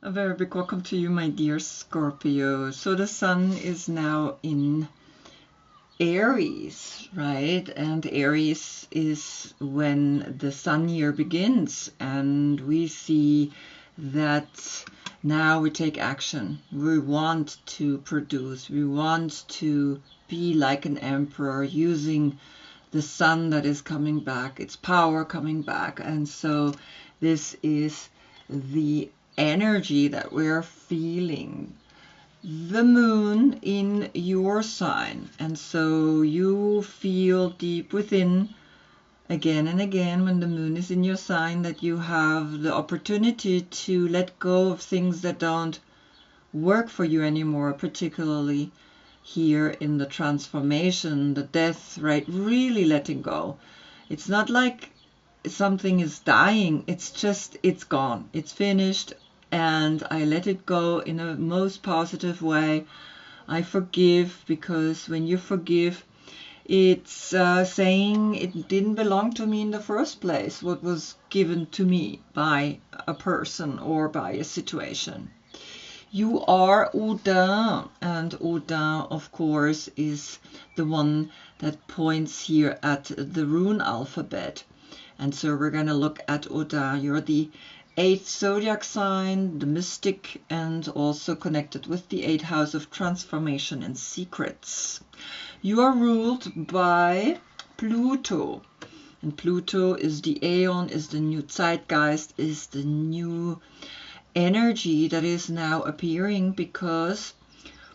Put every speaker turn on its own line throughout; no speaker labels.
A very big welcome to you, my dear Scorpio. So the sun is now in Aries, right? And Aries is when the sun year begins, and we see that now we take action. We want to produce, we want to be like an emperor, using the sun that is coming back, its power coming back. And so this is the energy that we're feeling. The moon in your sign, and so you feel deep within again and again when the moon is in your sign that you have the opportunity to let go of things that don't work for you anymore, particularly here in the transformation, the death, right? Really letting go. It's not like something is dying, it's just, it's gone, it's finished, and I let it go in a most positive way. I forgive, because when you forgive, it's saying it didn't belong to me in the first place, what was given to me by a person or by a situation. You are Odin, and Odin, of course, is the one that points here at the rune alphabet. And so we're going to look at Odin. You're the 8th zodiac sign, the mystic, and also connected with the 8th house of transformation and secrets. You are ruled by Pluto. And Pluto is the Aeon, is the new zeitgeist, is the new energy that is now appearing, because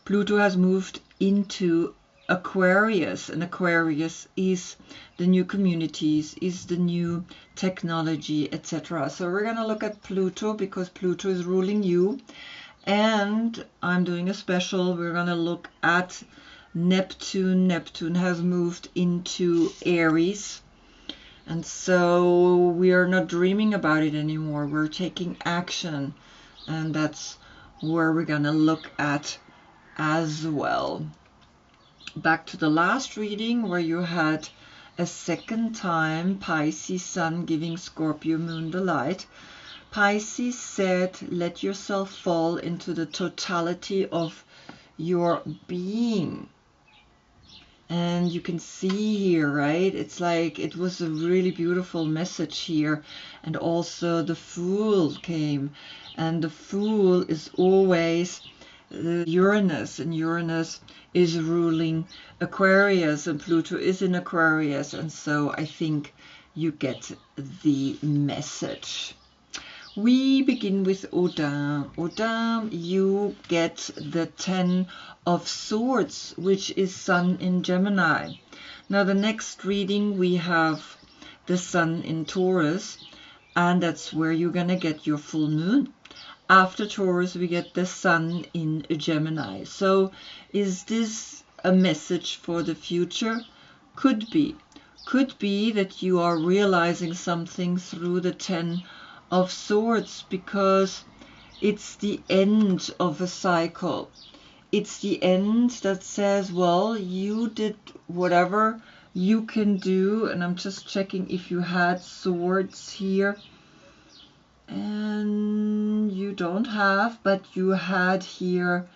Pluto has moved into Aquarius, and Aquarius is the new communities, is the new technology, etc. So we're going to look at Pluto because Pluto is ruling you, and I'm doing a special. We're going to look at Neptune. Neptune has moved into Aries, and so we are not dreaming about it anymore. We're taking action, and that's where we're going to look at as well. Back to the last reading where you had a second time Pisces Sun giving Scorpio Moon the light. Pisces said, let yourself fall into the totality of your being. And you can see here, right? It's like it was a really beautiful message here. And also the Fool came. And the Fool is always Uranus, and Uranus is ruling Aquarius, and Pluto is in Aquarius, and so I think you get the message. We begin with Odin. Odin, you get the 10 of Swords, which is Sun in Gemini. Now the next reading we have the Sun in Taurus, and that's where you're gonna get your full moon. After Taurus, we get the Sun in Gemini. So is this a message for the future? Could be. Could be that you are realizing something through the 10 of Swords, because it's the end of a cycle. It's the end that says, well, you did whatever you can do. And I'm just checking if you had Swords here. And you don't have, but you had here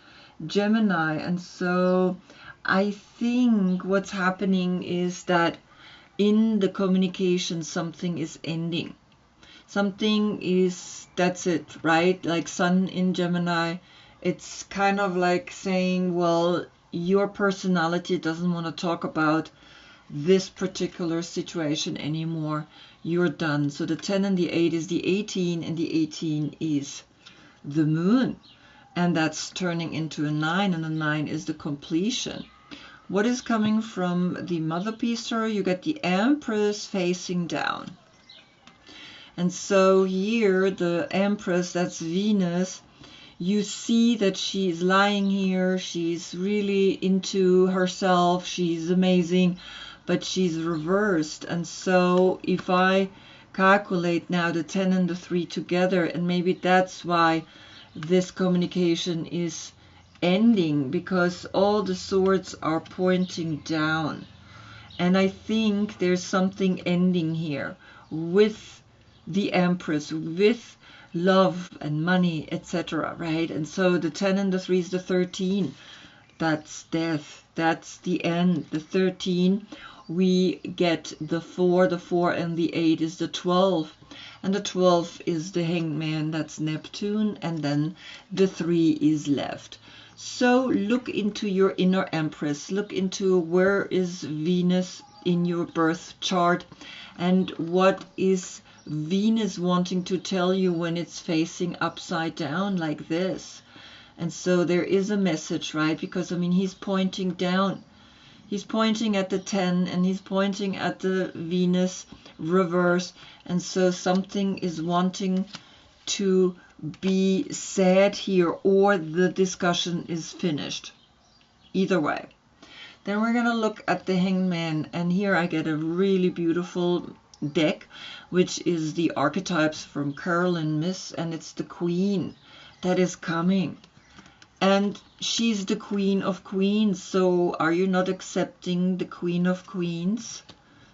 Gemini. And so I think what's happening is that in the communication something is ending. Something is, that's it, right? Like Sun in Gemini, it's kind of like saying, well, your personality doesn't want to talk about this particular situation anymore. You're done. So the 10 and the 8 is the 18, and the 18 is the moon, and that's turning into a 9, and the 9 is the completion. What is coming from the mother piece? You get the Empress facing down, and so here the Empress, that's Venus, you see that she's lying here, she's really into herself, she's amazing, but she's reversed. And so if I calculate now the 10 and the 3 together, and maybe that's why this communication is ending, because all the swords are pointing down. And I think there's something ending here with the Empress, with love and money, etc., right? And so the 10 and the 3 is the 13. That's death. That's the end. The 13, we get the 4 and the 8 is the 12. And the 12 is the hangman, that's Neptune, and then the 3 is left. So look into your inner Empress, look into where is Venus in your birth chart, and what is Venus wanting to tell you when it's facing upside down like this. And so there is a message, right? Because, I mean, he's pointing down. He's pointing at the 10 and he's pointing at the Venus reverse. And so something is wanting to be said here, or the discussion is finished. Either way. Then we're going to look at the Hangman. And here I get a really beautiful deck, which is the archetypes from Carolyn Myss. And it's the Queen that is coming. And she's the Queen of Queens. So are you not accepting the Queen of Queens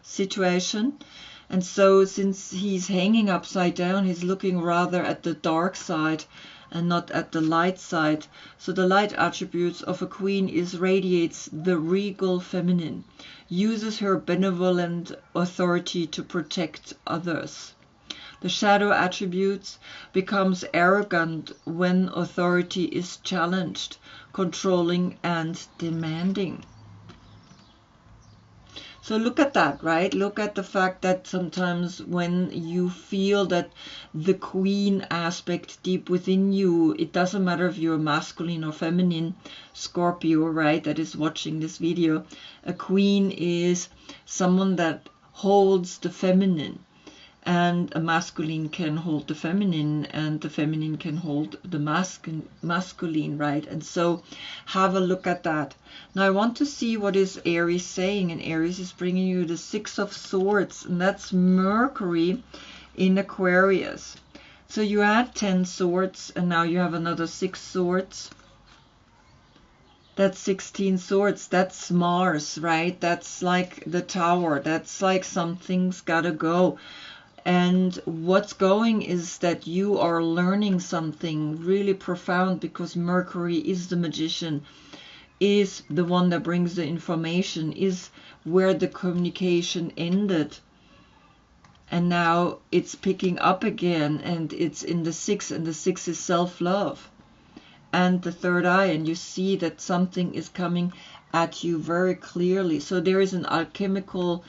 situation? And so since he's hanging upside down, he's looking rather at the dark side and not at the light side. So the light attributes of a queen is radiates the regal feminine, uses her benevolent authority to protect others. The shadow attributes becomes arrogant when authority is challenged, controlling and demanding. So look at that, right? Look at the fact that sometimes when you feel that the queen aspect deep within you, it doesn't matter if you're masculine or feminine, Scorpio, right, that is watching this video. A queen is someone that holds the feminine. And a masculine can hold the feminine, and the feminine can hold the masculine, right? And so have a look at that. Now I want to see what is Aries saying, and Aries is bringing you the 6 of Swords, and that's Mercury in Aquarius. So you had 10 swords, and now you have another 6 swords. That's 16 swords. That's Mars, right? That's like the Tower. That's like something's gotta go. And what's going is that you are learning something really profound, because Mercury is the magician, is the one that brings the information, is where the communication ended. And now it's picking up again, and it's in the 6, and the 6 is self-love. And the third eye, and you see that something is coming at you very clearly. So there is an alchemical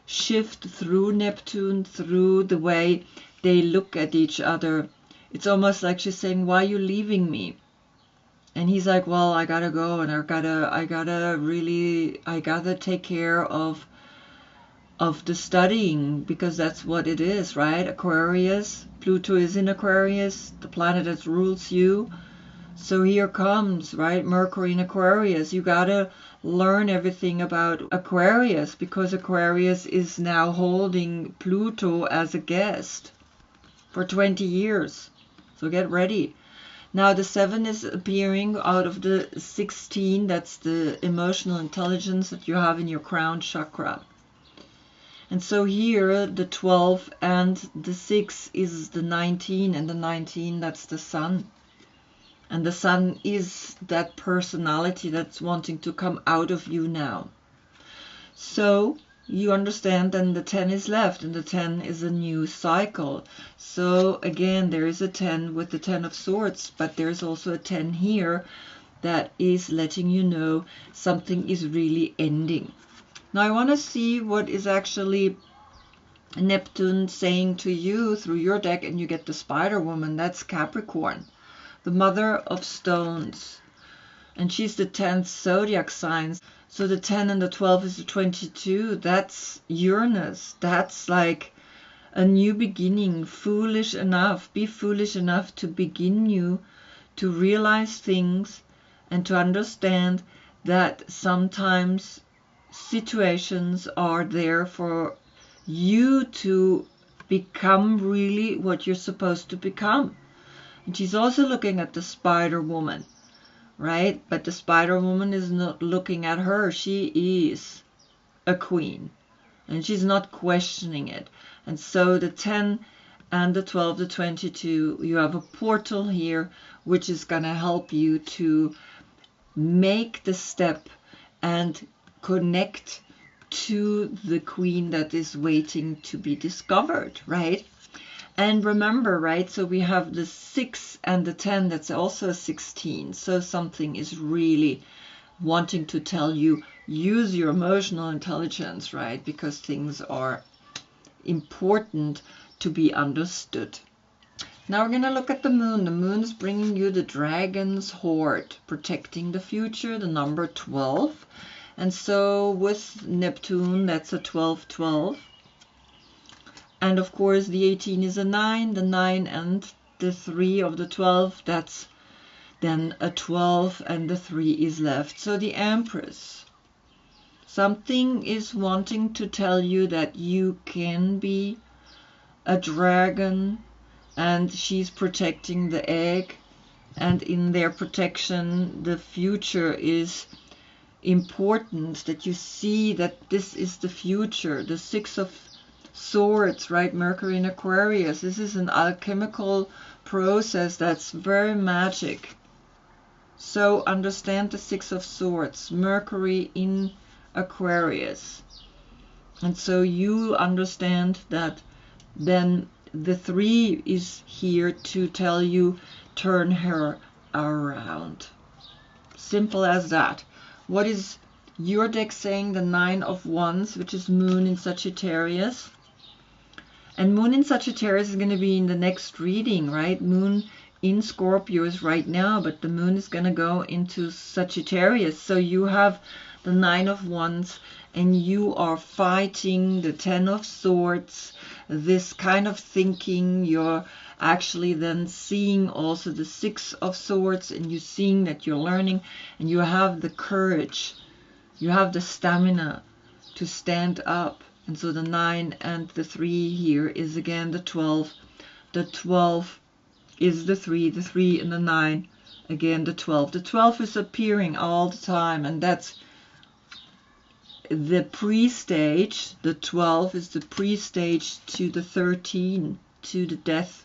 shift through Neptune, through the way they look at each other. It's almost like she's saying, why are you leaving me? And he's like, well, I gotta go, and I gotta take care of the studying, because that's what it is, right? Aquarius, Pluto is in Aquarius, the planet that rules you. So here comes, right, Mercury in Aquarius. You gotta learn everything about Aquarius, because Aquarius is now holding Pluto as a guest for 20 years. So get ready. Now the 7 is appearing out of the 16. That's the emotional intelligence that you have in your crown chakra. And so here the 12 and the 6 is the 19, and the 19, that's the Sun. And the Sun is that personality that's wanting to come out of you now. So you understand, then the 10 is left, and the 10 is a new cycle. So again, there is a 10 with the 10 of Swords, but there's also a 10 here that is letting you know something is really ending. Now I want to see what is actually Neptune saying to you through your deck, and you get the Spider Woman. That's Capricorn, the mother of stones, and she's the 10th zodiac sign. So the 10 and the 12 is the 22. That's Uranus. That's like a new beginning. Foolish enough, be foolish enough to begin you to realize things and to understand that sometimes situations are there for you to become really what you're supposed to become. And she's also looking at the Spider Woman, right? But the Spider Woman is not looking at her. She is a queen, and she's not questioning it. And so the 10 and the 12, the 22. You have a portal here, which is going to help you to make the step and connect to the queen that is waiting to be discovered, right? And remember, right, so we have the 6 and the 10, that's also 16. So something is really wanting to tell you, use your emotional intelligence, right? Because things are important to be understood. Now we're going to look at the moon. The moon is bringing you the dragon's hoard, protecting the future, the number 12. And so with Neptune, that's a 12-12. And of course the 18 is a 9, the 9 and the 3 of the 12, that's then a 12, and the 3 is left. So the Empress, something is wanting to tell you that you can be a dragon, and she's protecting the egg, and in their protection the future is important, that you see that this is the future. The 6 of Swords, right? Mercury in Aquarius. This is an alchemical process that's very magic. So understand the 6 of Swords, Mercury in Aquarius. And so you understand that then the 3 is here to tell you, turn her around. Simple as that. What is your deck saying? The 9 of Wands, which is Moon in Sagittarius. And Moon in Sagittarius is going to be in the next reading, right? Moon in Scorpio is right now, but the moon is going to go into Sagittarius. So you have the 9 of Wands, and you are fighting the 10 of Swords, this kind of thinking. You're actually then seeing also the 6 of Swords, and you're seeing that you're learning, and you have the courage, you have the stamina to stand up. And so the 9 and the 3 here is again the 12. The 12 is the 3 and the 9, again the 12. The 12 is appearing all the time, and that's the pre-stage. The 12 is the pre-stage to the 13, to the death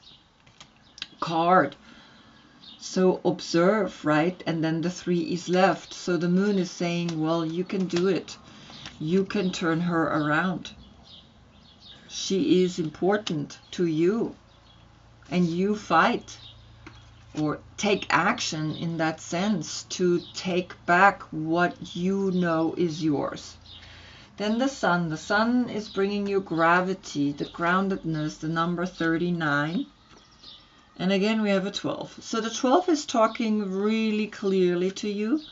card. So observe, right? And then the 3 is left. So the moon is saying, well, you can do it. You can turn her around. She is important to you, and you fight or take action in that sense to take back what you know is yours. Then the sun. The sun is bringing you gravity, the groundedness, the number 39. And again we have a 12. So the 12 is talking really clearly to you.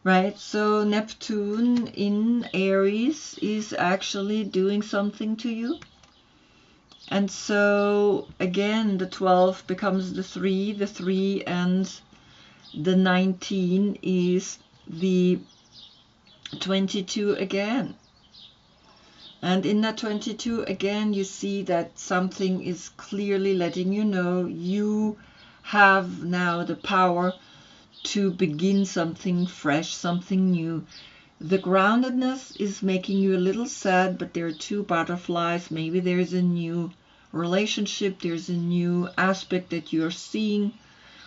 Right, so Neptune in Aries is actually doing something to you. And so again, the 12 becomes the 3 and the 19 is the 22 again. And in that 22 again, you see that something is clearly letting you know you have now the power to begin something fresh, something new. The groundedness is making you a little sad, but there are 2 butterflies. Maybe there's a new relationship, there's a new aspect that you're seeing.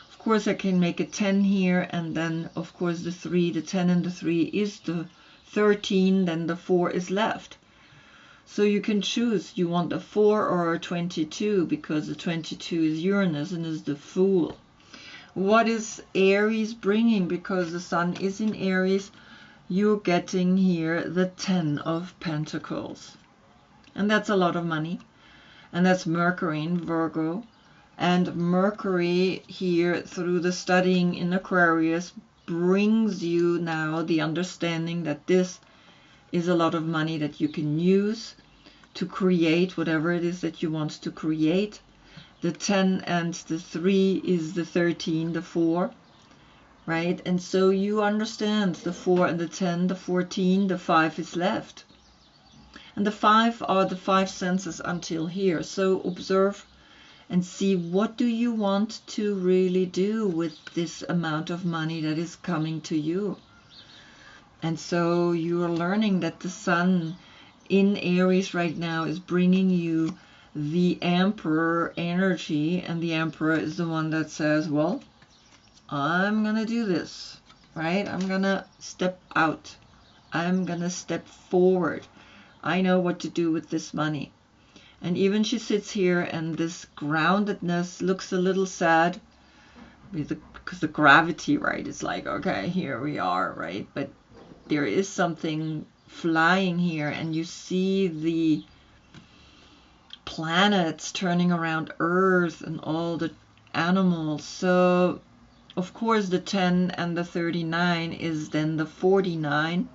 Of course, I can make a 10 here, and then of course the 3, the 10 and the 3 is the 13, then the 4 is left. So you can choose, you want a 4 or a 22, because the 22 is Uranus and is the Fool. What is Aries bringing? Because the sun is in Aries, you're getting here the 10 of Pentacles. And that's a lot of money. And that's Mercury in Virgo. And Mercury here through the studying in Aquarius brings you now the understanding that this is a lot of money that you can use to create whatever it is that you want to create. The 10 and the 3 is the 13, the 4, right? And so you understand the 4 and the 10, the 14, the 5 is left. And the 5 are the 5 senses until here. So observe and see, what do you want to really do with this amount of money that is coming to you? And so you are learning that the sun in Aries right now is bringing you the Emperor energy, and the Emperor is the one that says, well, I'm gonna do this, right? I'm gonna step out. I'm gonna step forward. I know what to do with this money. And even she sits here, and this groundedness looks a little sad because the gravity, right? It's like, okay, here we are, right? But there is something flying here, and you see the planets turning around Earth and all the animals. So, of course, the 10 and the 39 is then the 49,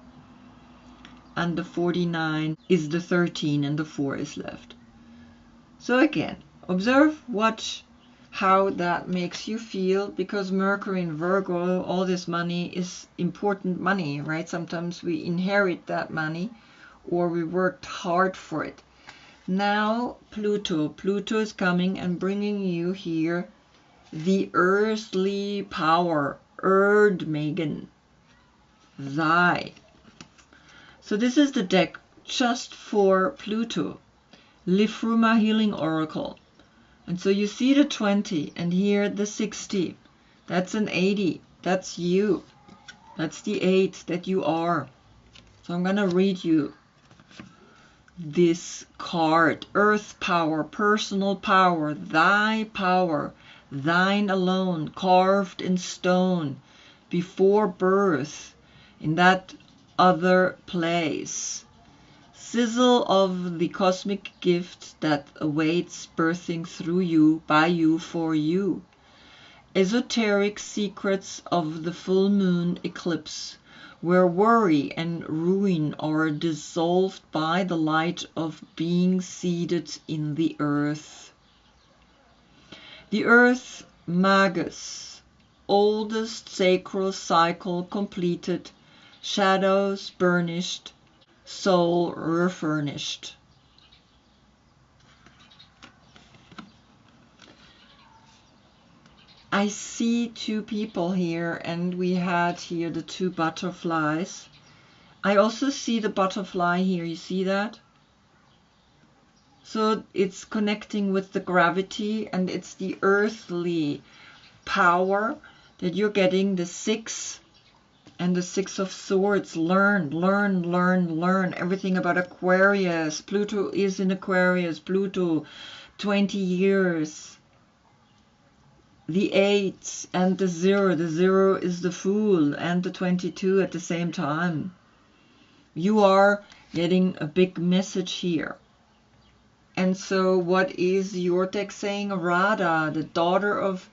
and the 49 is the 13, and the 4 is left. So again, observe, watch how that makes you feel, because Mercury in Virgo, all this money is important money, right? Sometimes we inherit that money or we worked hard for it. Now Pluto is coming and bringing you here the earthly power, Erdmegen, thy. So this is the deck just for Pluto, Lifruma Healing Oracle. And so you see the 20, and here the 60. That's an 80. That's you. That's the 8 that you are. So I'm going to read you this card. Earth power, personal power, thy power, thine alone, carved in stone, before birth, in that other place. Sizzle of the cosmic gift that awaits birthing through you, by you, for you. Esoteric secrets of the full moon eclipse, where worry and ruin are dissolved by the light of being seated in the earth. The earth magus, oldest sacral cycle completed, shadows burnished, soul refurnished. I see two people here, and we had here the two butterflies. I also see the butterfly here, you see that? So it's connecting with the gravity, and it's the earthly power that you're getting, the 6 and the 6 of Swords. Learn everything about Aquarius. Pluto is in Aquarius. Pluto, 20 years. The 8 and the 0. The 0 is the Fool, and the 22 at the same time. You are getting a big message here. And so what is your deck saying? Radha, the daughter of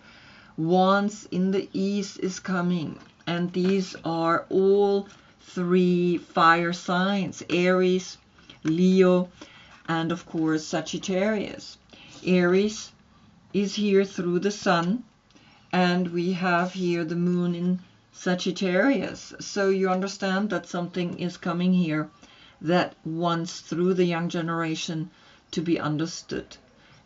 Wands in the East, is coming. And these are all 3 fire signs: Aries, Leo, and of course Sagittarius. Aries is here through the sun, and we have here the moon in Sagittarius. So you understand that something is coming here that wants, through the young generation, to be understood.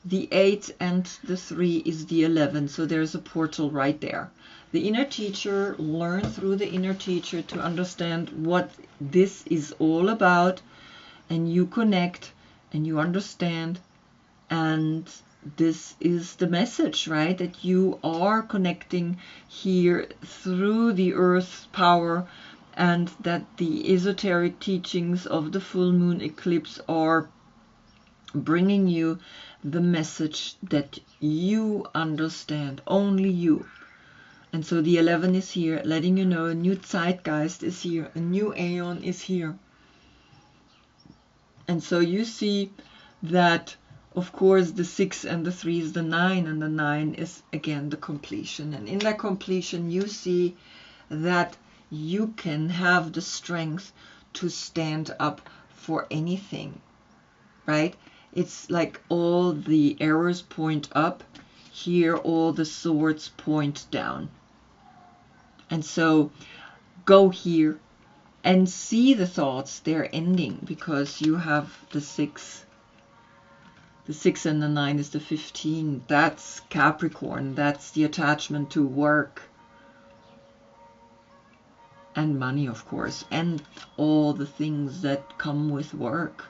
The 8 and the 3 is the 11, so there's a portal right there. The inner teacher, learn through the inner teacher to understand what this is all about, and you connect and you understand, and this is the message, right? That you are connecting here through the earth power, and that the esoteric teachings of the full moon eclipse are bringing you the message that you understand, only you. And so the 11 is here, letting you know a new zeitgeist is here, a new aeon is here. And so you see that, of course, the 6 and the 3 is the 9, and the 9 is again the completion. And in that completion, you see that you can have the strength to stand up for anything, right? It's like all the arrows point up, here all the swords point down. And so go here and see the thoughts, they're ending, because you have the 6. The 6 and the 9 is the 15. That's Capricorn. That's the attachment to work and money, of course, and all the things that come with work.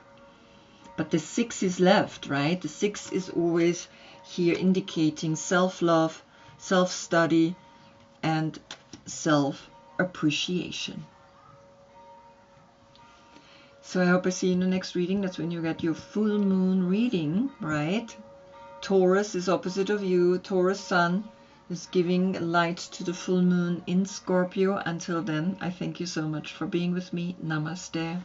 But the 6 is left, right? The 6 is always here indicating self-love, self-study, and self-appreciation. So I hope I see you in the next reading. That's when you get your full moon reading, right? Taurus is opposite of you. Taurus Sun is giving light to the full moon in Scorpio. Until then, I thank you so much for being with me. Namaste.